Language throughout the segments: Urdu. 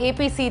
APC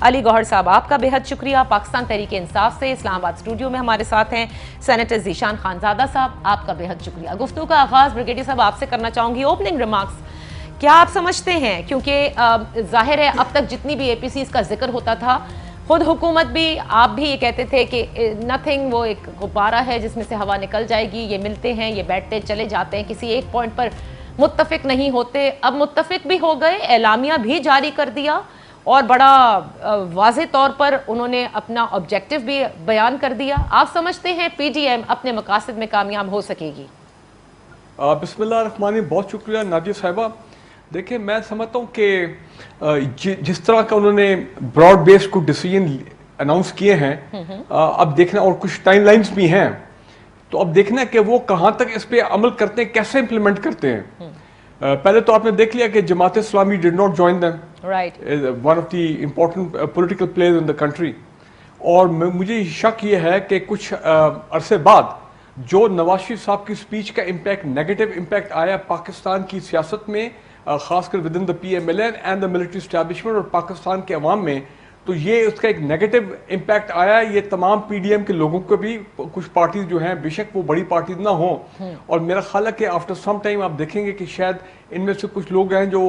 علی گوہر صاحب آپ کا بہت شکریہ. پاکستان تحریک انصاف سے اسلام آباد اسٹوڈیو میں ہمارے ساتھ ہیں سینیٹر ذیشان خانزادہ صاحب, آپ کا بہت شکریہ. گفتگو کا آغاز بریگیڈیئر صاحب آپ سے کرنا چاہوں گی. اوپننگ ریمارکس کیا آپ سمجھتے ہیں, کیونکہ ظاہر ہے اب تک جتنی بھی اے پی سیز کا ذکر ہوتا تھا, خود حکومت بھی آپ بھی یہ کہتے تھے کہ نتھنگ, وہ ایک غبارہ ہے جس میں سے ہوا نکل جائے گی, یہ ملتے ہیں, یہ بیٹھتے چلے جاتے ہیں, کسی ایک پوائنٹ پر متفق نہیں ہوتے. اب متفق بھی ہو گئے, اعلامیہ بھی جاری کر دیا اور بڑا واضح طور پر انہوں نے اپنا آبجیکٹو بھی بیان کر دیا. آپ سمجھتے ہیں پی ڈی ایم اپنے مقاصد میں کامیاب ہو سکے گی؟ بسم اللہ الرحمن الرحیم. بہت شکریہ نادیہ صاحبہ. دیکھیں میں سمجھتا ہوں کہ جس طرح کا انہوں نے براڈ بیس کو ڈیسیجن اناؤنس کیے ہیں, اب دیکھنا, اور کچھ ٹائم لائنز بھی ہیں, تو اب دیکھنا کہ وہ کہاں تک اس پہ عمل کرتے ہیں, کیسے امپلیمنٹ کرتے ہیں. پہلے تو آپ نے دیکھ لیا کہ Jamaat Islami did not join them, one of the important political players in the country. اور مجھے شک یہ ہے کہ کچھ عرصے بعد جو نواز شریف صاحب کی سپیچ کا امپیکٹ, نیگیٹو امپیکٹ آیا پاکستان کی سیاست میں, خاص کر within the P M L N and the military establishment اور پاکستان کے عوام میں, تو یہ اس کا ایک نیگیٹو امپیکٹ آیا. یہ تمام پی ڈی ایم کے لوگوں کو بھی, کچھ پارٹیز جو ہیں بے شک وہ بڑی پارٹیز نہ ہوں, اور میرا خیال ہے کہ آفٹر سم ٹائم آپ دیکھیں گے کہ شاید ان میں سے کچھ لوگ ہیں جو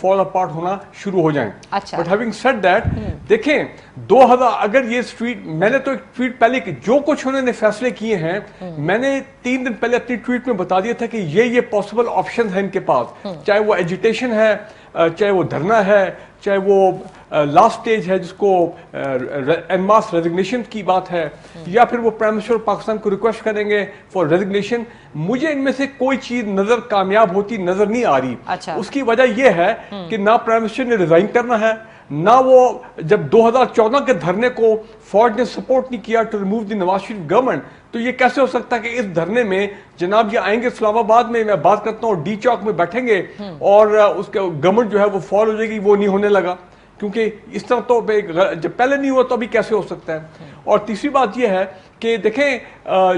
فال اپارٹ ہونا شروع ہو جائیں. بٹ ہیونگ سیڈ دیٹ, دیکھیں 2000 اگر یہ ٹویٹ, میں نے تو ایک ٹویٹ پہلے کہ جو کچھ انہوں نے فیصلے کیے ہیں, میں نے 3 دن پہلے اپنی ٹویٹ میں بتا دیا تھا کہ یہ پاسبل آپشن ہیں ان کے پاس, چاہے وہ ایجیٹیشن ہے, چاہے وہ دھرنا ہے, چاہے وہ لاسٹ سٹیج ہے جس کو ان ماس ریزگنیشن کی بات ہے, یا پھر وہ پرائم منسٹر پاکستان کو ریکویسٹ کریں گے فار ریزگنیشن. مجھے ان میں سے کوئی چیز نظر کامیاب ہوتی نظر نہیں آ رہی. اس کی وجہ یہ ہے کہ نہ پرائم منسٹر نے ریزائن کرنا ہے, نہ وہ جب 2014 کے دھرنے کو فوج نے سپورٹ نہیں کیا to remove the Nawaz Sharif government, تو یہ کیسے ہو سکتا ہے کہ اس دھرنے میں جناب یہ آئیں گے اسلام آباد میں بات کرتا ہوں, ڈی چوک میں بیٹھیں گے اور اس کے گورنمنٹ جو ہے وہ فال ہو جائے گی. وہ نہیں ہونے لگا, کیونکہ اس طرح تو جب پہلے نہیں ہوا تو ابھی کیسے ہو سکتا ہے. اور تیسری بات یہ ہے کہ دیکھیں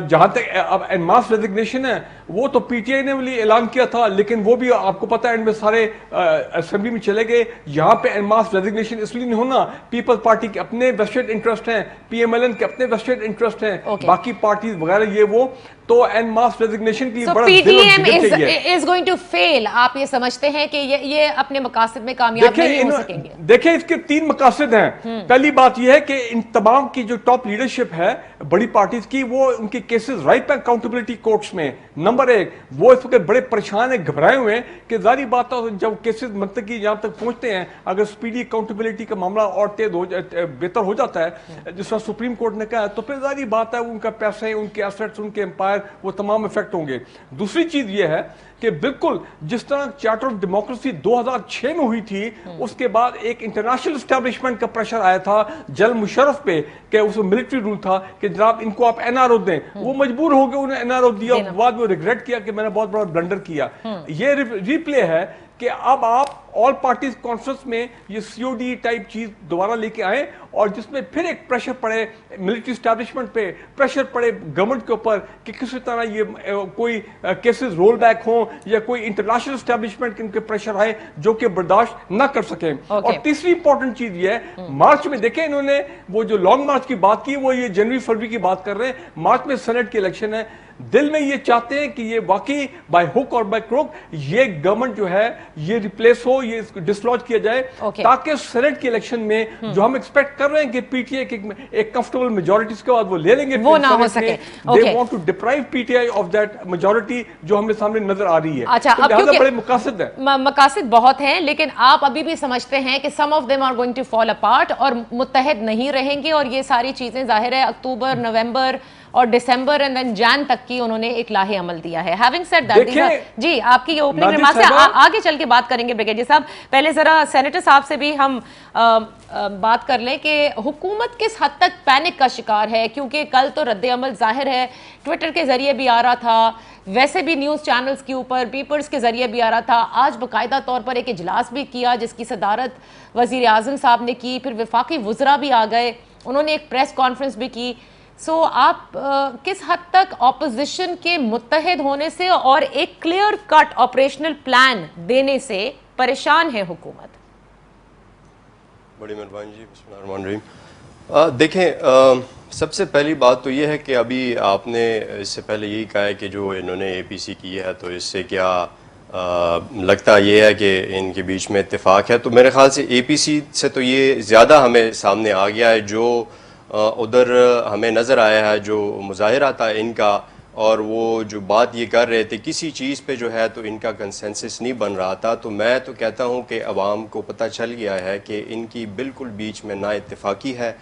جہاں تک اب ان ماس ریزگنیشن ہے, وہ تو پی ٹی آئی نے بھی اعلان کیا تھا, لیکن وہ بھی آپ کو پتا ہے ان میں سارے اسمبلی میں چلے گئے. یہاں پہ ان ماس ریزگنیشن اس لیے نہیں ہونا, پیپل پارٹی کے اپنے ویسٹڈ انٹرسٹ ہیں, پی ایم ایل این کے اپنے ویسٹڈ انٹرسٹ ہیں, باقی پارٹیز وغیرہ یہ وہ, تو ان ماس ریزگنیشن کے لیے بڑا P D M is going to fail. آپ یہ سمجھتے ہیں کہ یہ اپنے مقاصد میں کامیاب نہیں ہو سکیں گے؟ دیکھیں اس کے 3 مقاصد ہیں. پہلی بات یہ ہے کہ ان تمام کی جو ٹاپ لیڈرشپ ہے بڑی پارٹیز کی, وہ ان کے کیسز رائپ ہیں اکاؤنٹیبلٹی کورٹس میں. نمبر 1, وہ اس وقت بڑے پریشان ہیں, گھبرائے ہوئے ہیں کہ ظاہری بات ہے جب کیسز منطقی جہاں تک پہنچتے ہیں, اگر سپیڈی اکاؤنٹیبلٹی کا معاملہ اور بہتر ہو جاتا ہے جس طرح سپریم کورٹ نے کہا ہے, تو پھر ظاہری بات ہے ان کا پیسے, ان کے ایسٹس, ان کے امپائر, وہ تمام افیکٹ ہوں گے. دوسری چیز یہ ہے کہ بالکل جس طرح چارٹر آف ڈیموکریسی 2006 میں ہوئی تھی, اس کے بعد ایک انٹرنیشنل اسٹیبلشمنٹ کا پریشر آیا تھا جنرل مشرف پہ کہ اس میں ملٹری رول تھا کہ جناب ان کو آپ این آر او دیں. وہ مجبور ہو گئے, انہیں این آر او دیا, بعد میں ریگریٹ کیا کہ میں نے بہت بڑا بلنڈر کیا. یہ ریپلے ہے کہ اب آپ آل پارٹیز کانفرنس میں یہ سی او ڈی ٹائپ چیز دوبارہ لے کے آئیں, اور جس میں پھر ایک پریشر پڑے ملٹری اسٹیبلشمنٹ پہ, پریشر پڑے گورنمنٹ کے اوپر کہ کسی طرح یہ کوئی کیسز رول بیک ہوں, یا کوئی انٹرنیشنل اسٹیبلشمنٹ ان کے پریشر آئے جو کہ برداشت نہ کر سکیں. اور تیسری امپورٹنٹ چیز یہ ہے, مارچ میں دیکھیں انہوں نے وہ جو لانگ مارچ کی بات کی, وہ یہ جنوری فروری کی بات کر رہے ہیں. مارچ میں سینٹ کی الیکشن ہے, دل میں یہ چاہتے ہیں کہ یہ واقعی بائی ہک اور بائی کروک یہ گورنمنٹ جو ہے یہ ریپلیس ہو, یہ ڈسلوج کیا جائے, تاکہ سینٹ کی الیکشن میں جو ہم ایکسپیکٹ کر رہے ہیں کہ پی ٹی آئی ایک کمفرٹیبل میجورٹیز کے بعد وہ لے لیں گے, وہ نہ ہو سکے. they want to deprive PTI of that majority جو ہمیں سامنے نظر آ رہی ہے. اچھا, اب کیونکہ بڑے مقاصد ہیں, مقاصد بہت ہیں, لیکن آپ ابھی بھی سمجھتے ہیں کہ some of them are going to fall apart اور متحد نہیں رہیں گے, اور یہ ساری چیزیں ظاہر ہے اکتوبر, نومبر اور دسمبر اینڈ دین جان تک کی انہوں نے ایک لاہ عمل دیا ہے. ہیونگ سیڈ دیٹ, جی آپ کی یہ اوپننگ ریمارکس ہے, آگے چل کے بات کریں گے بریگیڈیئر صاحب. پہلے ذرا سینیٹر صاحب سے بھی ہم بات کر لیں کہ حکومت کس حد تک پینک کا شکار ہے, کیونکہ کل تو رد عمل ظاہر ہے ٹویٹر کے ذریعے بھی آ رہا تھا, ویسے بھی نیوز چینلز کے اوپر پیپرز کے ذریعے بھی آ رہا تھا, آج باقاعدہ طور پر ایک اجلاس بھی کیا جس کی صدارت وزیر اعظم صاحب نے کی, پھر وفاقی وزراء بھی آ گئے, انہوں نے ایک پریس کانفرنس بھی کی. سو آپ کس حد تک اپوزیشن کے متحد ہونے سے اور ایک کلیئر کٹ آپریشنل پلان دینے سے پریشان ہے حکومت؟ بڑی مہربانی جی، بسم اللہ الرحمن الرحیم۔ دیکھیں، سب سے پہلی بات تو یہ ہے کہ ابھی آپ نے اس سے پہلے یہی کہا ہے کہ جو انہوں نے اے پی سی کی ہے تو اس سے کیا لگتا یہ ہے کہ ان کے بیچ میں اتفاق ہے، تو میرے خیال سے اے پی سی سے تو یہ زیادہ ہمیں سامنے آ گیا ہے۔ جو ادھر ہمیں نظر آیا ہے جو مظاہرہ تھا ان کا، اور وہ جو بات یہ کر رہے تھے کسی چیز پہ جو ہے تو ان کا کنسنسس نہیں بن رہا تھا، تو میں تو کہتا ہوں کہ عوام کو پتہ چل گیا ہے کہ ان کی بالکل بیچ میں نا اتفاقی ہے۔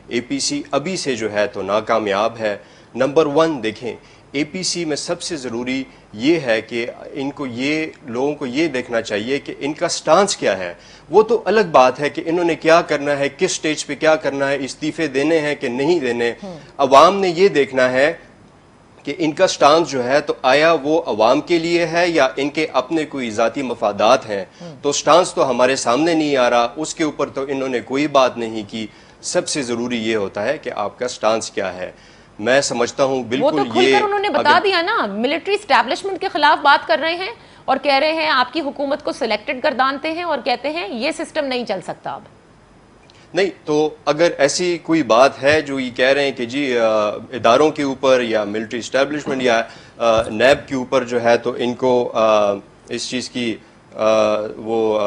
اے پی سی ابھی سے جو ہے تو ناکامیاب ہے۔ نمبر 1 دیکھیں، اے پی سی میں سب سے ضروری یہ ہے کہ ان کو لوگوں کو یہ دیکھنا چاہیے کہ ان کا سٹانس کیا ہے۔ وہ تو الگ بات ہے کہ انہوں نے کیا کرنا ہے، کس سٹیج پہ کیا کرنا ہے، استعفے دینے ہیں کہ نہیں دینے۔ عوام نے یہ دیکھنا ہے کہ ان کا سٹانس جو ہے تو آیا وہ عوام کے لیے ہے یا ان کے اپنے کوئی ذاتی مفادات ہیں۔ تو سٹانس تو ہمارے سامنے نہیں آ رہا، اس کے اوپر تو انہوں نے کوئی بات نہیں کی۔ سب سے ضروری یہ ہوتا ہے کہ آپ کا سٹانس کیا ہے۔ میں سمجھتا ہوں وہ بالکل تو کھل کر انہوں نے بتا دیا نا، ملٹری اسٹیبلشمنٹ کے خلاف بات کر رہے ہیں اور کہہ رہے ہیں آپ کی حکومت کو سلیکٹڈ گردانتے ہیں، اور کہتے ہیں یہ سسٹم نہیں چل سکتا اب۔ نہیں تو اگر ایسی کوئی بات ہے جو یہ کہہ رہے ہیں کہ جی اداروں کے اوپر یا ملٹری اسٹیبلشمنٹ یا نیب کے اوپر جو ہے تو ان کو اس چیز کی وہ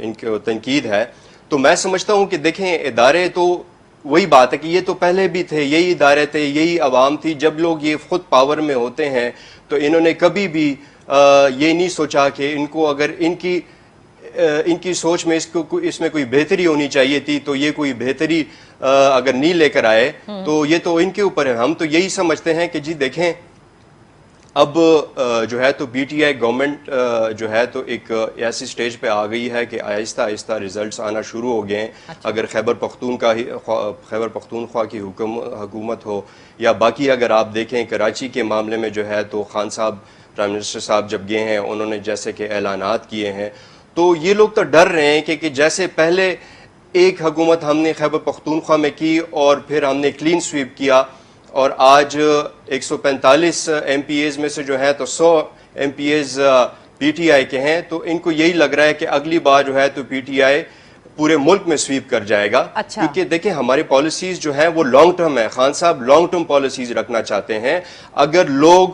ان کو تنقید ہے، تو میں سمجھتا ہوں کہ دیکھیں ادارے تو وہی بات ہے کہ یہ تو پہلے بھی تھے، یہی ادارے تھے، یہی عوام تھی۔ جب لوگ یہ خود پاور میں ہوتے ہیں تو انہوں نے کبھی بھی یہ نہیں سوچا کہ ان کو اگر ان کی سوچ میں اس میں کوئی بہتری ہونی چاہیے تھی تو یہ کوئی بہتری اگر نہیں لے کر آئے تو یہ تو ان کے اوپر ہے۔ ہم تو یہی سمجھتے ہیں کہ جی دیکھیں اب جو ہے تو پی ٹی آئی گورنمنٹ جو ہے تو ایک ایسی سٹیج پہ آ گئی ہے کہ آہستہ آہستہ ریزلٹس آنا شروع ہو گئے ہیں۔ اگر خیبر پختونخوا کی حکومت ہو یا باقی اگر آپ دیکھیں کراچی کے معاملے میں جو ہے تو خان صاحب پرائم منسٹر صاحب جب گئے ہیں انہوں نے جیسے کہ اعلانات کیے ہیں، تو یہ لوگ تو ڈر رہے ہیں کہ جیسے پہلے ایک حکومت ہم نے خیبر پختونخوا میں کی اور پھر ہم نے کلین سویپ کیا، اور آج 145 ایم پی ایز میں سے جو ہے تو 100 M P as P T I کے ہیں، تو ان کو یہی لگ رہا ہے کہ اگلی بار جو ہے تو پی ٹی آئی پورے ملک میں سویپ کر جائے گا۔ کیونکہ دیکھیں ہماری پالیسیز جو ہیں وہ لانگ ٹرم ہے، خان صاحب لانگ ٹرم پالیسیز رکھنا چاہتے ہیں۔ اگر لوگ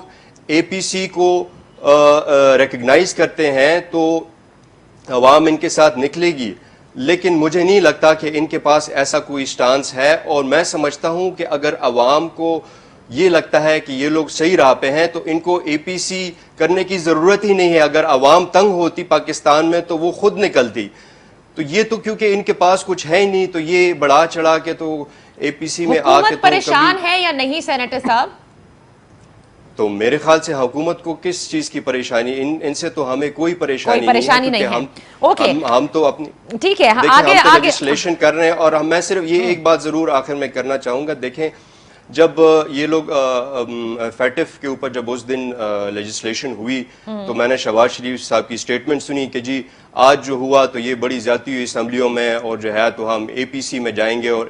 اے پی سی کو ریکگنائز کرتے ہیں تو عوام ان کے ساتھ نکلے گی، لیکن مجھے نہیں لگتا کہ ان کے پاس ایسا کوئی سٹانس ہے۔ اور میں سمجھتا ہوں کہ اگر عوام کو یہ لگتا ہے کہ یہ لوگ صحیح راہ پہ ہیں تو ان کو اے پی سی کرنے کی ضرورت ہی نہیں ہے۔ اگر عوام تنگ ہوتی پاکستان میں تو وہ خود نکلتی، تو یہ تو کیونکہ ان کے پاس کچھ ہے ہی نہیں، تو یہ بڑھا چڑھا کے تو اے پی سی میں آ کے حکومت پریشان ہے یا نہیں سینیٹر صاحب؟ تو میرے خیال سے حکومت کو کس چیز کی پریشانی، ان سے تو ہمیں کوئی پریشانی نہیں ہے۔ ہم تو اپنی ٹھیک ہے، آگے لیجسلیشن کر رہے ہیں، اور میں صرف یہ ایک بات ضرور آخر میں کرنا چاہوں گا۔ دیکھیں جب یہ لوگ فیٹف کے اوپر جب اس دن لیجسلیشن ہوئی تو میں نے شہباز شریف صاحب کی سٹیٹمنٹ سنی کہ جی آج جو ہوا تو یہ بڑی زیادتی ہوئی اسمبلیوں میں، اور جو ہے تو ہم اے پی سی میں جائیں گے اور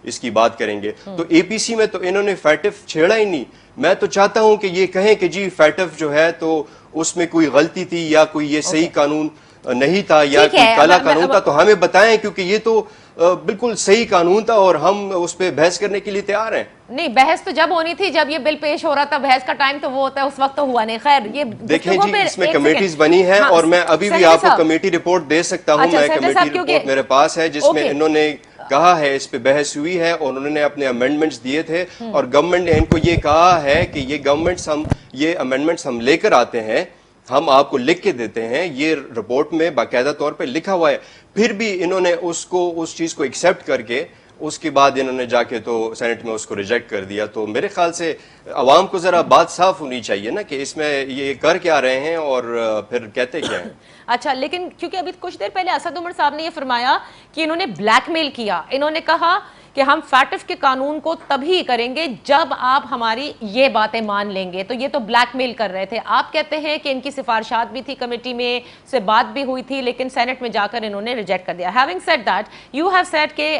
اس کی بات کریں گے۔ تو اے پی سی میں تو انہوں نے فیٹف چھیڑا ہی نہیں۔ میں تو چاہتا ہوں کہ یہ کہیں کہ جی فیٹف جو ہے تو اس میں کوئی غلطی تھی یا کوئی یہ صحیح قانون نہیں تھا یا کوئی کالا قانون تھا، تو ہمیں بتائیں، کیونکہ یہ تو بالکل صحیح قانون تھا اور ہم اس پہ بحث کرنے کے لیے تیار ہیں۔ نہیں، بحث تو جب ہونی تھی جب یہ بل پیش ہو رہا تھا، بحث کا ٹائم تو وہ ہوتا ہے، اس وقت تو ہوا نہیں۔ خیر یہ دیکھیں جی اس میں کمیٹیز بنی ہیں اور میں ابھی بھی آپ کو کمیٹی رپورٹ دے سکتا ہوں۔ میں کمیٹی رپورٹ میرے پاس ہے جس میں انہوں نے کہا ہے، اس پہ بحث ہوئی ہے اور انہوں نے اپنے امینڈمنٹس دیے تھے، اور گورنمنٹ نے ان کو یہ کہا ہے کہ یہ امینڈمنٹس ہم لے کر آتے ہیں، ہم آپ کو لکھ کے دیتے ہیں۔ یہ رپورٹ میں باقاعدہ طور پہ لکھا ہوا ہے، پھر بھی انہوں نے اس چیز کو ایکسیپٹ کر کے اس کے بعد انہوں نے جا کے تو سینٹ میں اس کو ریجیکٹ کر دیا۔ تو میرے خیال سے عوام کو ذرا بات صاف ہونی چاہیے نا کہ اس میں یہ کر کیا رہے ہیں اور پھر کہتے کیا ہیں۔ اچھا، لیکن کیونکہ ابھی کچھ دیر پہلے اسد عمر صاحب نے یہ فرمایا کہ انہوں نے بلیک میل کیا، انہوں نے کہا کہ ہم فیٹف کے قانون کو تبھی کریں گے جب آپ ہماری یہ باتیں مان لیں گے، تو یہ تو بلیک میل کر رہے تھے۔ آپ کہتے ہیں کہ ان کی سفارشات بھی تھی، کمیٹی میں سے بات بھی ہوئی تھی، لیکن سینٹ میں جا کر انہوں نے ریجیکٹ کر دیا۔ Having said that, you have said کہ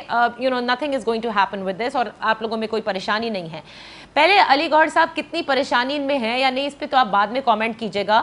nothing is going to happen with this، اور آپ لوگوں میں کوئی پریشانی نہیں ہے۔ پہلے علی گوہر صاحب کتنی پریشانی ان میں ہے یا نہیں، اس پہ تو آپ بعد میں کامنٹ کیجئے گا۔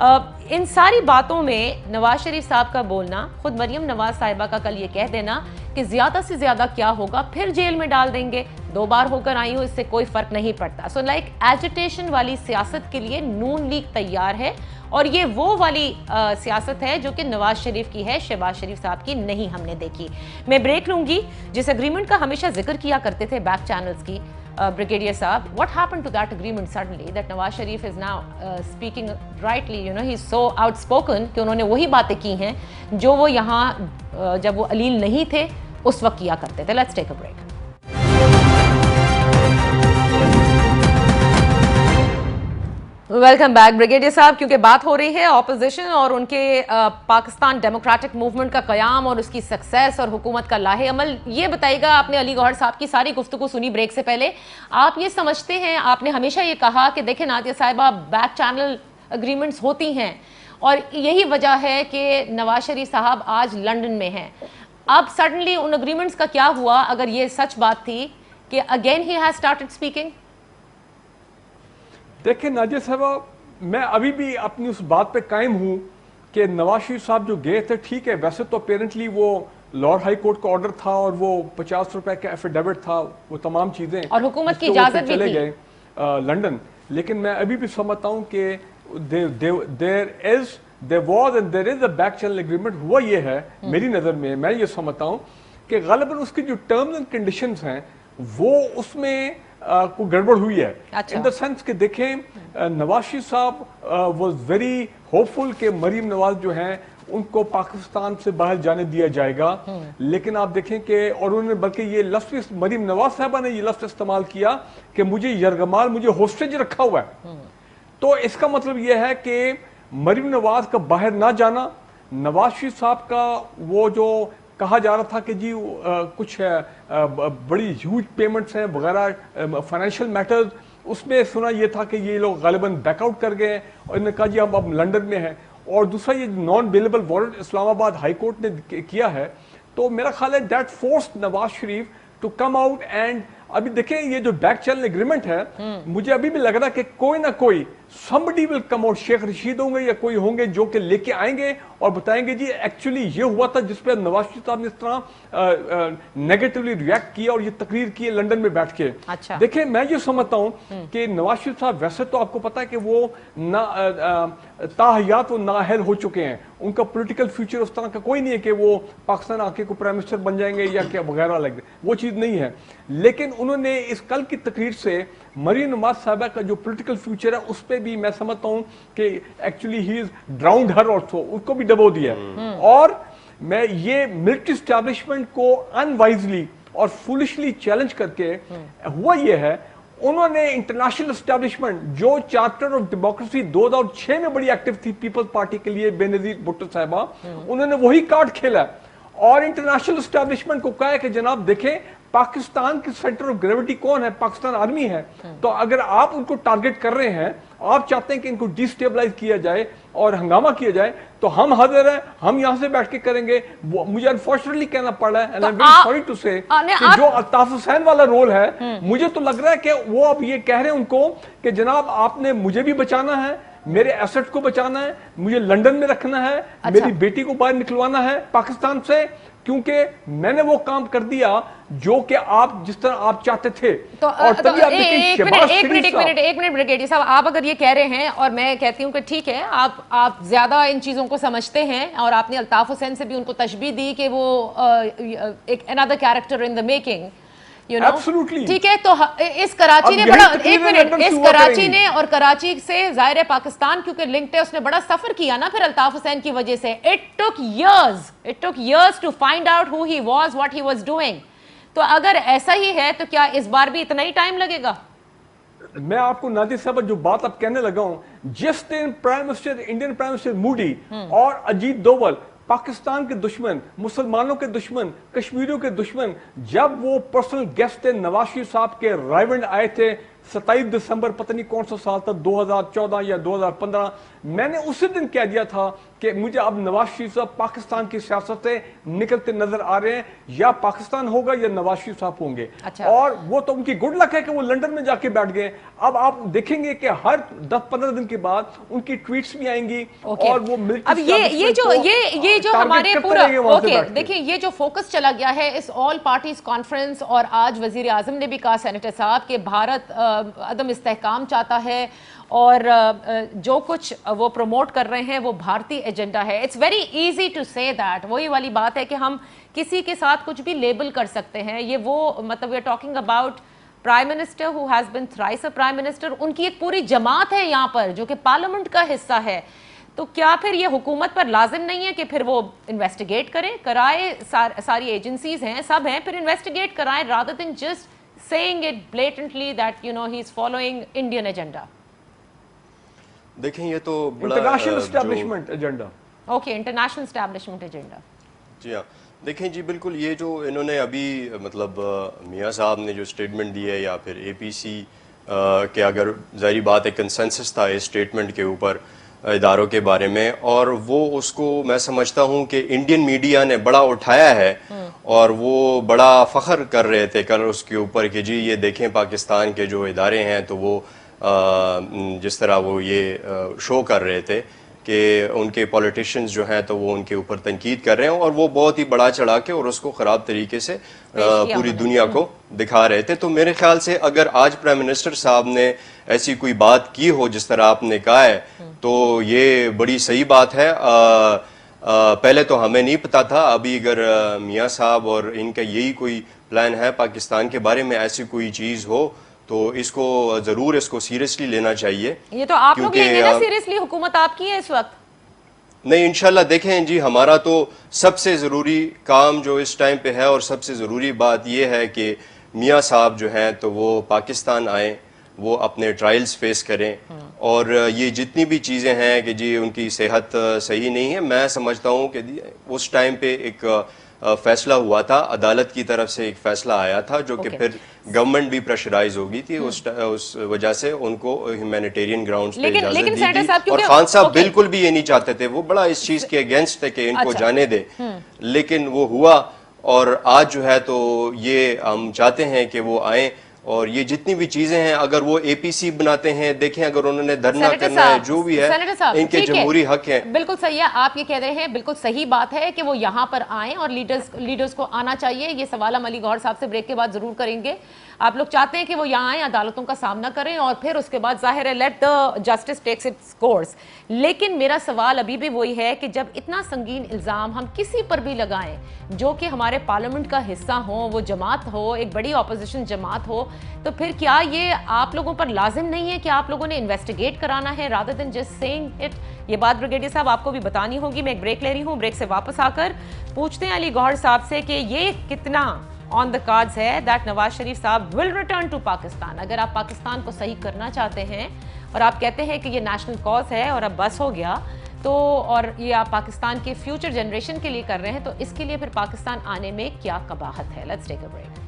ان ساری باتوں میں نواز شریف صاحب کا بولنا, خود مریم نواز صاحبہ کا کل یہ کہہ دینا کہ زیادہ سے زیادہ کیا ہوگا, پھر جیل میں ڈال دیں گے, 2 بار ہو کر آئی ہوں, اس سے کوئی فرق نہیں پڑتا. سو لائک ایجیٹیشن والی سیاست کے لیے نون لیگ تیار ہے, اور یہ وہ والی سیاست ہے جو کہ نواز شریف کی ہے, شہباز شریف صاحب کی نہیں ہم نے دیکھی. میں بریک لوں گی. جس اگریمنٹ کا ہمیشہ ذکر کیا کرتے تھے بیک چینلز کی Brigadier Saab, what happened to that agreement suddenly that Nawaz Sharif is now speaking rightly, you know, he's so outspoken کہ انہوں نے وہی باتیں کی ہیں جو وہ یہاں جب وہ علیل نہیں تھے اس وقت کیا کرتے تھے. Let's take a break. Welcome back. Brigadier صاحب, کیونکہ بات ہو رہی ہے اپوزیشن اور ان کے پاکستان ڈیموکریٹک موومنٹ کا قیام اور اس کی سکسیس اور حکومت کا لاہے عمل, یہ بتائیے گا, آپ نے علی گوہر صاحب کی ساری گفتگو سنی بریک سے پہلے, آپ یہ سمجھتے ہیں, آپ نے ہمیشہ یہ کہا کہ دیکھیں نادیہ صاحبہ بیک چینل اگریمنٹس ہوتی ہیں اور یہی وجہ ہے کہ نواز شریف صاحب آج لنڈن میں ہیں. اب سڈنلی ان اگریمنٹس کا کیا ہوا اگر یہ سچ بات تھی کہ again he has started speaking? دیکھیں نادیہ صاحبہ, میں ابھی بھی اپنی اس بات پہ قائم ہوں کہ نواز شریف صاحب جو گئے تھے, ٹھیک ہے, ویسے تو اپیرنٹلی وہ لارڈ ہائی کورٹ کا آرڈر تھا اور وہ 50 روپے کا ایفیڈیوٹ تھا, وہ تمام چیزیں اور حکومت کی اجازت بھی چلے تھی گئے لنڈن. لیکن میں ابھی بھی سمجھتا ہوں کہ there was and there is a back channel agreement. ہوا یہ ہے میری نظر میں یہ سمجھتا ہوں کہ غالباً اس کی جو ٹرمز اینڈ کنڈیشنز ہیں وہ اس میں کوئی گڑبڑ ہوئی ہے, ان دا سینس کہ دیکھیں نواز شریف صاحب واز ویری ہوپ فل کہ مریم نواز جو ہیں ان کو پاکستان سے باہر جانے دیا جائے گا. لیکن آپ دیکھیں کہ, اور انہوں نے بلکہ یہ لفظ مریم نواز صاحبہ نے یہ لفظ استعمال کیا کہ مجھے یرغمال, مجھے ہوسٹیج رکھا ہوا ہے. تو اس کا مطلب یہ ہے کہ مریم نواز کا باہر نہ جانا, نواز شریف صاحب کا وہ جو کہا جا رہا تھا کہ جی کچھ بڑی ہیوج پیمنٹس ہیں وغیرہ فائنینشیل میٹرز, اس میں سنا یہ تھا کہ یہ لوگ غالباً بیک آؤٹ کر گئے اور انہوں نے کہا جی ہم اب لنڈن میں ہیں. اور دوسرا یہ نان بیلیبل وارنٹ اسلام آباد ہائی کورٹ نے کیا ہے, تو میرا خیال ہے that forced Nawaz Sharif to come out. And ابھی دیکھیں یہ جو بیک چینل اگریمنٹ ہے, مجھے ابھی بھی لگ رہا کہ کوئی نہ کوئی somebody will come out, Sheikh Rashid ہوں گے یا کوئی ہوں گے جو کہ لے کے آئیں گے اور بتائیں گے جی ایکچولی یہ ہوا تھا, جس پہ نواز شریف صاحب نے اس طرح نیگیٹولی ریئیکٹ کیا اور یہ تقریر کی ہے لنڈن میں بیٹھ کے. دیکھیں میں یہ سمجھتا ہوں کہ نواز شریف صاحب ویسے تو آپ کو پتا ہے کہ وہ تاحیات وہ نااہل ہو چکے ہیں, ان کا پولیٹیکل فیوچر اس طرح کا کوئی نہیں ہے کہ وہ پاکستان آ کے کو پرائم منسٹر بن جائیں گے یا کیا وغیرہ لگ وہ چیز نہیں ہے. لیکن انہوں نے اس کل کی تقریر سے مریم نواز صاحبہ کا جو پولیٹیکل فیوچر ہے اس پہ بھی میں سمجھتا ہوں کہ actually he is ڈراؤنڈ Hare also, اس کو بھی ڈبو دیا ہے. اور میں یہ ملٹری اسٹیبلشمنٹ کو انوائزلی اور فولشلی چیلنج کر کے ہوا یہ ہے, انہوں نے انٹرنیشنل اسٹیبلشمنٹ جو چارٹر آف ڈیموکریسی 2006 میں بڑی ایکٹیو تھی پیپلز پارٹی کے لیے بے نظیر بھٹو صاحبہ, انہوں نے وہی کارڈ کھیلا اور انٹرنیشنل اسٹیبلشمنٹ کو کہا ہے کہ جناب دیکھیں پاکستان کی سینٹر آف گریوٹی کون ہے, پاکستان آرمی ہے. تو اگر آپ ان کو ٹارگٹ کر رہے ہیں, آپ چاہتے ہیں کہ ان کو ڈی اسٹیبلائز کیا جائے اور ہنگامہ کیا جائے, تو ہم حاضر ہیں, ہم یہاں سے بیٹھ کے کریں گے. مجھے انفارچونیٹلی کہنا پڑ رہا ہے, and I'm very sorry to say, کہ جو الطاف حسین والا رول ہے, مجھے تو لگ رہا ہے کہ وہ اب یہ کہہ رہے ہیں ان کو کہ جناب آپ نے مجھے بھی بچانا ہے, میرے ایسٹ کو بچانا ہے, مجھے لنڈن میں رکھنا ہے, میری بیٹی کو باہر نکلوانا ہے پاکستان سے, کیونکہ میں نے وہ کام کر دیا جو کہ آپ جس طرح آپ چاہتے تھے. اور تبھی آپ دیکھیں شہباز شریف صاحب. ایک منٹ بریگیڈیئر صاحب, آپ اگر یہ کہہ رہے ہیں اور میں کہتی ہوں کہ ٹھیک ہے آپ زیادہ ان چیزوں کو سمجھتے ہیں, اور آپ نے الطاف حسین سے بھی ان کو تشبیہ دی کہ وہ ایک another character in the making, you know, ٹھیک ہے. تو اس کراچی نے بڑا, ایک منٹ, اس کراچی نے اور کراچی سے ظاہر ہے پاکستان کیونکہ لنکڈ ہے, اس نے بڑا سفر کیا نا پھر الطاف حسین کی وجہ سے. it took years to find out who he was, what he was doing. تو اگر ایسا ہی ہے تو کیا اس بار بھی اتنا ہی ٹائم لگے گا؟ میں آپ کو نادر صاحب جو بات اب کہنے لگا ہوں, جس دن prime minister, Indian prime minister Modi اور اجیت دوول, پاکستان کے دشمن, مسلمانوں کے دشمن, کشمیریوں کے دشمن, جب وہ پرسنل گیسٹ تھے نواز شریف صاحب کے رائیونڈ آئے تھے 27 دسمبر پتہ نہیں کون سا سال تھا, 2014 یا 2015, میں نے اسی دن کہہ دیا تھا کہ مجھے اب نواز شریف صاحب پاکستان کی سیاست سے نکلتے نظر آ رہے ہیں, یا پاکستان ہوگا یا نواز شریف صاحب ہوں گے. اور وہ تو ان کی گڈ لک ہے کہ وہ لنڈن میں جا کے بیٹھ گئے. اب آپ دیکھیں گے کہ ہر 10-15 دن کے بعد ان کی ٹویٹس بھی آئیں گی, اور وہ اب یہ جو ہمارے پورا دیکھیں یہ جو فوکس چلا گیا ہے اس آل پارٹیز کانفرنس, اور آج وزیر اعظم نے بھی کہا سینیٹر صاحب کہ بھارت عدم استحکام چاہتا ہے, اور جو کچھ وہ پروموٹ کر رہے ہیں وہ بھارتی ایجنڈا ہے. اٹس ویری ایزی ٹو سے دیٹ. وہی والی بات ہے کہ ہم کسی کے ساتھ کچھ بھی لیبل کر سکتے ہیں. یہ وہ مطلب we are talking about prime minister who has been thrice a prime minister. ان کی ایک پوری جماعت ہے یہاں پر جو کہ پارلیمنٹ کا حصہ ہے. تو کیا پھر یہ حکومت پر لازم نہیں ہے کہ پھر وہ انویسٹیگیٹ کرائے, ساری ایجنسیز ہیں, سب ہیں, پھر انویسٹیگیٹ کرائیں rather than just saying it blatantly that he is following Indian agenda. دیکھیں یہ تو بڑا international establishment agenda. Okay, international establishment agenda. جی ہاں, دیکھیں جی بالکل یہ جو انہوں نے ابھی مطلب میاں صاحب نے جو اسٹیٹمنٹ دی ہے, یا پھر اے پی سی کے, اگر ظاہری بات ہے کنسنسس تھا اس اسٹیٹمنٹ کے اوپر اداروں کے بارے میں, اور وہ اس کو میں سمجھتا ہوں کہ انڈین میڈیا نے بڑا اٹھایا ہے, اور وہ بڑا فخر کر رہے تھے کل اس کے اوپر کہ جی یہ دیکھیں پاکستان کے جو ادارے ہیں تو وہ جس طرح وہ یہ شو کر رہے تھے کہ ان کے پولیٹیشینز جو ہیں تو وہ ان کے اوپر تنقید کر رہے ہیں, اور وہ بہت ہی بڑا چڑھا کے اور اس کو خراب طریقے سے پوری دنیا کو دکھا رہے تھے. تو میرے خیال سے اگر آج پرائم منسٹر صاحب نے ایسی کوئی بات کی ہو جس طرح آپ نے کہا ہے تو یہ بڑی صحیح بات ہے. پہلے تو ہمیں نہیں پتا تھا, ابھی اگر میاں صاحب اور ان کا یہی کوئی پلان ہے پاکستان کے بارے میں, ایسی کوئی چیز ہو تو اس کو ضرور اس کو سیریسلی لینا چاہیے. یہ تو آپ لوگ لیں گے نا سیریسلی, حکومت آپ کی ہے اس وقت. نہیں انشاءاللہ دیکھیں جی, ہمارا تو سب سے ضروری کام جو اس ٹائم پہ ہے اور سب سے ضروری بات یہ ہے کہ میاں صاحب جو ہیں تو وہ پاکستان آئیں, وہ اپنے ٹرائلز فیس کریں, اور یہ جتنی بھی چیزیں ہیں کہ جی ان کی صحت صحیح نہیں ہے, میں سمجھتا ہوں کہ اس ٹائم پہ ایک فیصلہ ہوا تھا, عدالت کی طرف سے ایک فیصلہ آیا تھا جو کہ پھر گورنمنٹ بھی پریشرائز ہو گئی تھی, اس وجہ سے ان کو ہیومینیٹیرین گراؤنڈز پہ اجازت دی تھی, اور خان صاحب بالکل بھی یہ نہیں چاہتے تھے, وہ بڑا اس چیز کے اگینسٹ تھے کہ ان کو جانے دے, لیکن وہ ہوا, اور آج جو ہے تو یہ ہم چاہتے ہیں کہ وہ آئیں, اور یہ جتنی بھی چیزیں ہیں اگر وہ اے پی سی بناتے ہیں, دیکھیں اگر انہوں نے دھرنا کرنا ہے جو بھی ہے ان کے جمہوری حق ہیں. بالکل صحیح ہے, آپ یہ کہہ رہے ہیں, بالکل صحیح بات ہے کہ وہ یہاں پر آئیں اور لیڈرز کو آنا چاہیے. یہ سوال ہم علی گوہر صاحب سے بریک کے بعد ضرور کریں گے. آپ لوگ چاہتے ہیں کہ وہ یہاں آئیں, عدالتوں کا سامنا کریں, اور پھر اس کے بعد ظاہر ہے let the justice takes its course. لیکن میرا سوال ابھی بھی وہی ہے کہ جب اتنا سنگین الزام ہم کسی پر بھی لگائیں جو کہ ہمارے پارلیمنٹ کا حصہ ہوں, وہ جماعت ہو, ایک بڑی اپوزیشن جماعت ہو, تو پھر کیا یہ آپ لوگوں پر لازم نہیں ہے کہ آپ لوگوں نے انویسٹیگیٹ کرانا ہے rather than just saying it؟ یہ بات بریگیڈیئر صاحب آپ کو بھی بتانی ہوگی. میں ایک بریک لے رہی ہوں, بریک سے واپس آ کر پوچھتے ہیں علی گوہر صاحب سے کہ یہ کتنا آن دا کارڈز ہے دیٹ نواز شریف صاحب ول ریٹرن ٹو پاکستان. اگر آپ پاکستان کو صحیح کرنا چاہتے ہیں اور آپ کہتے ہیں کہ یہ نیشنل کاز ہے اور اب بس ہو گیا تو, اور یہ آپ پاکستان کے فیوچر جنریشن کے لیے کر رہے ہیں, تو اس کے لیے پھر پاکستان آنے میں کیا قباحت ہے؟ Let's take a break.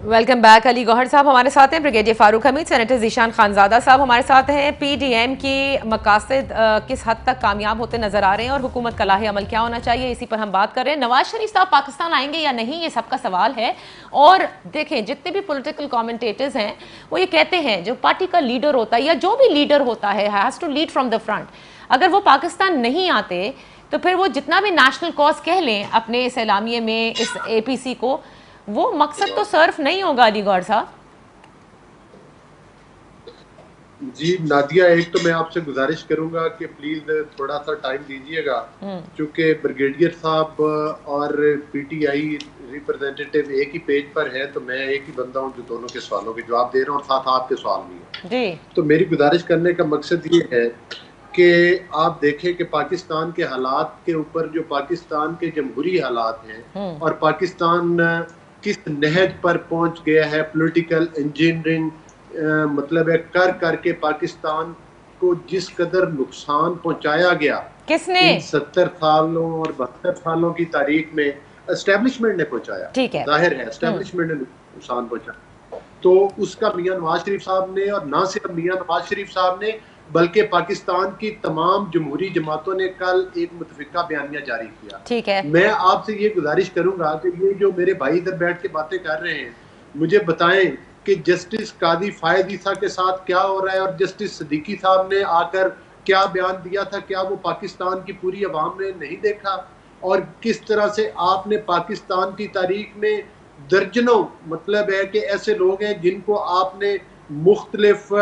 Welcome back. Ali Gohar Sahab ہمارے ساتھ ہیں, بریگیڈیئر فاروق حمید, سینیٹر ذیشان خانزادہ صاحب ہمارے ساتھ ہیں. پی ڈی ایم کی مقاصد کس حد تک کامیاب ہوتے نظر آ رہے ہیں اور حکومت کا لاہ عمل کیا ہونا چاہیے, اسی پر ہم بات کر رہے ہیں. نواز شریف صاحب پاکستان آئیں گے یا نہیں, یہ سب کا سوال ہے. اور دیکھیں جتنے بھی پولیٹیکل کامنٹیٹرز ہیں وہ یہ کہتے ہیں جو پارٹی کا لیڈر ہوتا ہے یا جو بھی لیڈر ہوتا ہے has to lead from the front. اگر وہ پاکستان نہیں آتے تو پھر وہ جتنا بھی نیشنل کاز کہہ لیں اپنے اس اعلامیے میں, اس اے پی سی کو, وہ مقصد تو صرف نہیں ہوگا. علی گوہر صاحب جی نادیہ, ایک تو میں آپ سے گزارش کروں گا کہ پلیز تھوڑا سا ٹائم دیجیے گا, چونکہ بریگیڈیئر صاحب اور پی ٹی آئی ریپرزینٹیٹیو ایک ہی پیج پر ہے, تو میں ایک ہی بندہ ہوں جو دونوں کے سوالوں کے جواب دے رہا ہوں, اور ساتھ آپ کے سوال بھی ہیں جی. تو میری گزارش کرنے کا مقصد یہ ہے کہ آپ دیکھیں کہ پاکستان کے حالات کے اوپر جو پاکستان کے جمہوری حالات ہیں اور پاکستان کس نہج پر پہنچ گیا ہے, پولیٹیکل انجینئرنگ مطلب ہے کر کے پاکستان کو جس قدر نقصان پہنچایا گیا کس نے 70 سالوں اور 72 سالوں کی تاریخ میں, اسٹیبلشمنٹ نے پہنچایا. ٹھیک ہے, ظاہر ہے اسٹیبلشمنٹ نے نقصان پہنچایا. تو اس کا میاں نواز شریف صاحب نے، اور نہ صرف میاں نواز شریف صاحب نے بلکہ پاکستان کی تمام جمہوری جماعتوں نے کل ایک متفقہ بیانیہ جاری کیا. ٹھیک ہے. میں آپ سے یہ گزارش کروں گا کہ یہ جو میرے بھائی ادھر بیٹھ کے باتیں کر رہے ہیں مجھے بتائیں کہ جسٹس قاضی فائد عیسیٰ کے ساتھ کیا ہو رہا ہے اور جسٹس صدیقی صاحب نے آ کر کیا بیان دیا تھا، کیا وہ پاکستان کی پوری عوام نے نہیں دیکھا؟ اور کس طرح سے آپ نے پاکستان کی تاریخ میں درجنوں مطلب ہے کہ ایسے لوگ ہیں جن کو آپ نے مختلف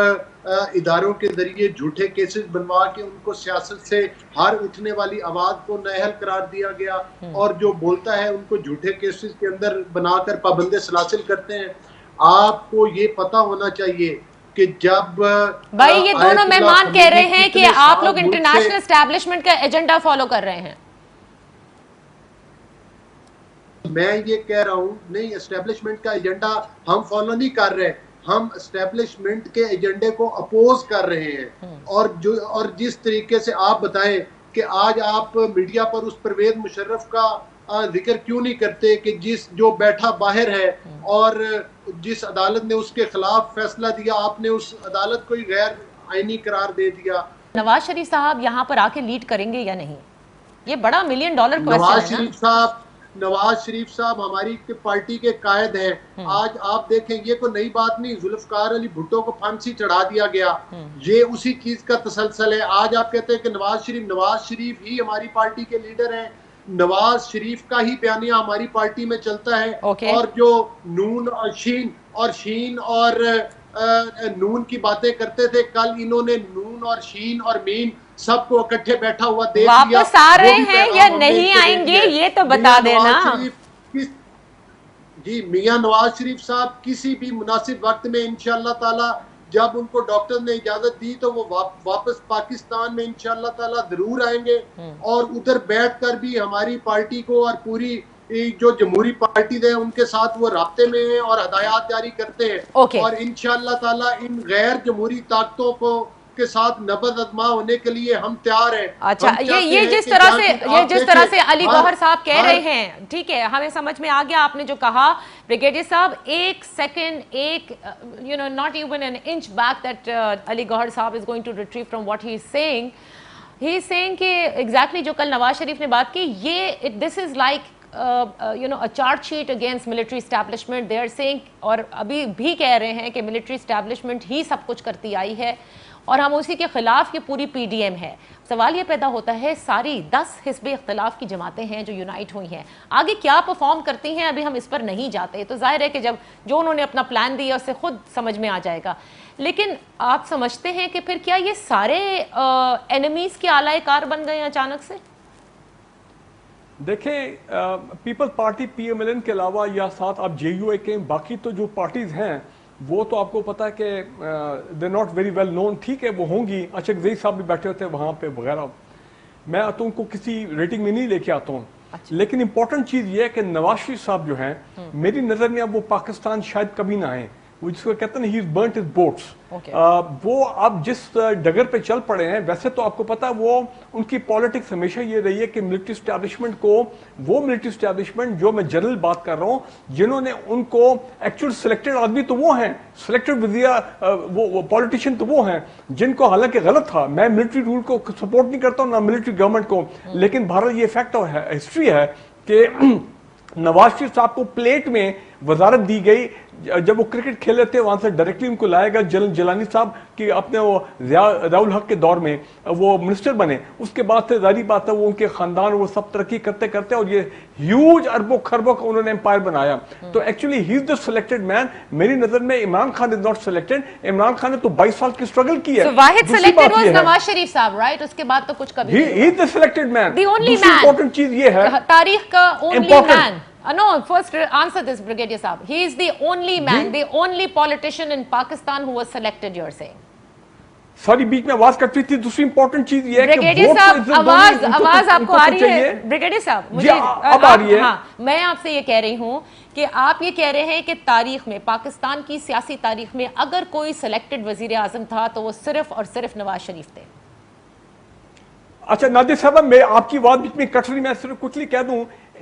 اداروں کے ذریعے جھوٹے کیسز بنوا کے ان کو سیاست سے ہر اٹھنے والی آواز کو نااہل قرار دیا گیا، اور جو بولتا ہے ان کو جھوٹے کیسز کے اندر بنا کر پابند سلاسل کرتے ہیں. آپ کو یہ پتا ہونا چاہیے کہ جب بھائی یہ دونوں مہمان کہہ رہے ہیں کہ آپ لوگ انٹرنیشنل اسٹیبلشمنٹ کا ایجنڈا فالو کر رہے ہیں. میں یہ کہہ رہا ہوں نہیں، اسٹیبلشمنٹ کا ایجنڈا ہم فالو نہیں کر رہے، ہم اسٹیبلشمنٹ کے ایجنڈے کو اپوز کر رہے ہیں. اور جس طریقے سے آپ بتائیں کہ آج آپ میڈیا پر اس پرویز مشرف کا ذکر کیوں نہیں کرتے کہ جو بیٹھا باہر ہے اور جس عدالت نے اس کے خلاف فیصلہ دیا آپ نے اس عدالت کو ہی غیر آئینی قرار دے دیا. نواز شریف صاحب یہاں پر آ کے لیڈ کریں گے یا نہیں؟ یہ بڑا $1 ملین کویسچن ہے. نواز شریف صاحب ہماری پارٹی کے قائد ہیں. آج آپ دیکھیں یہ کوئی نئی بات نہیں، ذوالفقار علی بھٹو کو پھانسی چڑھا دیا گیا، یہ اسی چیز کا تسلسل ہے. آج آپ کہتے ہیں کہ نواز شریف ہی ہماری پارٹی کے لیڈر ہیں، نواز شریف کا ہی بیانیہ ہماری پارٹی میں چلتا ہے. اور جو نون اور شین اور نون کی باتیں کرتے تھے، کل انہوں نے نون اور شین اور مین سب کو اکٹھے بیٹھا ہوا دیکھ لیا. واپس آ رہے ہیں یا نہیں آئیں گے یہ تو بتا دینا. جی میاں نواز شریف صاحب کسی بھی مناسب وقت میں انشاءاللہ تعالی جب ان کو ڈاکٹر نے اجازت دی تو وہ واپس پاکستان میں انشاءاللہ تعالی ضرور آئیں گے، اور ادھر بیٹھ کر بھی ہماری پارٹی کو اور پوری جو جمہوری پارٹی ہیں ان کے ساتھ وہ رابطے میں ہیں اور ہدایات جاری کرتے ہیں. اور انشاءاللہ تعالی ان غیر جمہوری طاقتوں کے ساتھ نبض آزما ہونے کے لیے ہم تیار ہیں. اچھا یہ جس طرح سے علی گوہر صاحب کہہ رہے ہیں، ٹھیک ہے ہمیں سمجھ میں آ گیا آپ نے جو کہا. بریگیڈیئر صاحب ایک second not even an inch back that علی گوہر صاحب is going to retrieve from what he is saying. He is saying کہ exactly جو کل نواز شریف نے بات کی، یہ this is like a charge sheet against military establishment. They are saying اور ابھی بھی کہہ رہے ہیں کہ military establishment ہی سب کچھ کرتی آئی ہے اور ہم اسی کے خلاف یہ پوری پی ڈی ایم ہے. سوال یہ پیدا ہوتا ہے ساری 10 حزب اختلاف کی جماعتیں ہیں جو یونائٹ ہوئی ہیں، آگے کیا پرفارم کرتی ہیں ابھی ہم اس پر نہیں جاتے. تو ظاہر ہے کہ جب جو انہوں نے اپنا پلان دیا اس سے خود سمجھ میں آ جائے گا. لیکن آپ سمجھتے ہیں کہ پھر کیا یہ سارے اینیمیز کے اعلی کار بن گئے ہیں اچانک سے؟ دیکھیں People Party P M L N کے علاوہ یا ساتھ آپ جے یو اے کے باقی تو جو پارٹیز ہیں وہ تو آپ کو پتا ہے کہ they not very well known. ٹھیک ہے وہ ہوں گی، اشرف زئی صاحب بھی بیٹھے ہوتے ہیں وہاں پہ وغیرہ. میں تو ان کو کسی ریٹنگ میں نہیں لے کے آتا ہوں. لیکن امپورٹنٹ چیز یہ ہے کہ نواز شریف صاحب جو ہیں میری نظر میں اب وہ پاکستان شاید کبھی نہ آئیں. وہ جس کو کہتے ہیں ہی از برنٹ ہز بوٹس. وہ اب جس ڈگر پہ چل پڑے ہیں ویسے تو آپ کو پتا وہ ان کی پالیٹکس ہمیشہ یہ رہی ہے کہ ملٹری اسٹیبلشمنٹ کو، وہ ملٹری اسٹیبلشمنٹ جو میں جنرل بات کر رہا ہوں جنہوں نے ان کو ایکچوئل سلیکٹڈ آدمی تو وہ ہیں، سلیکٹڈ وہ پالیٹیشین تو وہ ہیں جن کو حالانکہ غلط تھا. میں ملٹری رول کو سپورٹ نہیں کرتا ہوں نہ ملٹری گورنمنٹ کو، لیکن بہرحال یہ فیکٹ اور ہسٹری ہے کہ نواز شریف صاحب کو پلیٹ میں وزارت دی گئی. جب وہ کرکٹ کھیلے تھے وہاں سے ڈائریکٹلی ان کو لایا گیا. جنرل جیلانی صاحب کی اپنے وہ ضیاء الحق کے دور میں وہ منسٹر بنے، اس کے بعد سے ظاہری بات ہے وہ ان کے خاندان وہ سب ترقی کرتے کرتے اور یہ ہیوج اربوں خربوں کا انہوں نے امپائر بنایا. تو actually he is the selected مین. میری نظر میں Imran Khan is not selected. Imran Khan نے تو 22 سال کی اسٹرگل کی ہے. واحد سلیکٹڈ واز نواز شریف صاحب، رائٹ؟ اس کے بعد تو کچھ کبھی he is the selected man. The only man. Important چیز یہ ہے تاریخ کا only man. No, first answer this, Brigadier Saab. He is the only man, the only politician in Pakistan who was selected, you're saying. ساری بیچ میں آواز کٹتی تھی. دوسری امپورٹنٹ چیز یہ ہے کہ بریگیڈیئر صاحب آواز آپ کو آ رہی ہے؟ بریگیڈیئر صاحب مجھے اب آ رہی ہے. ہاں میں آپ سے یہ کہہ رہی ہوں کہ آپ یہ کہہ رہے ہیں کہ تاریخ میں، پاکستان کی سیاسی تاریخ میں اگر کوئی سلیکٹڈ وزیر اعظم تھا تو وہ صرف اور صرف نواز شریف تھے. اچھا نادر صاحب میں آپ کی بات بیچ میں کٹ رہی، میں صرف کچھ کہہ دوں.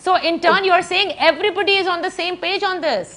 So in turn you are saying everybody is on the same page on this.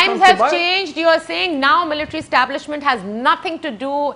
times have changed. You are saying now military establishment has nothing to do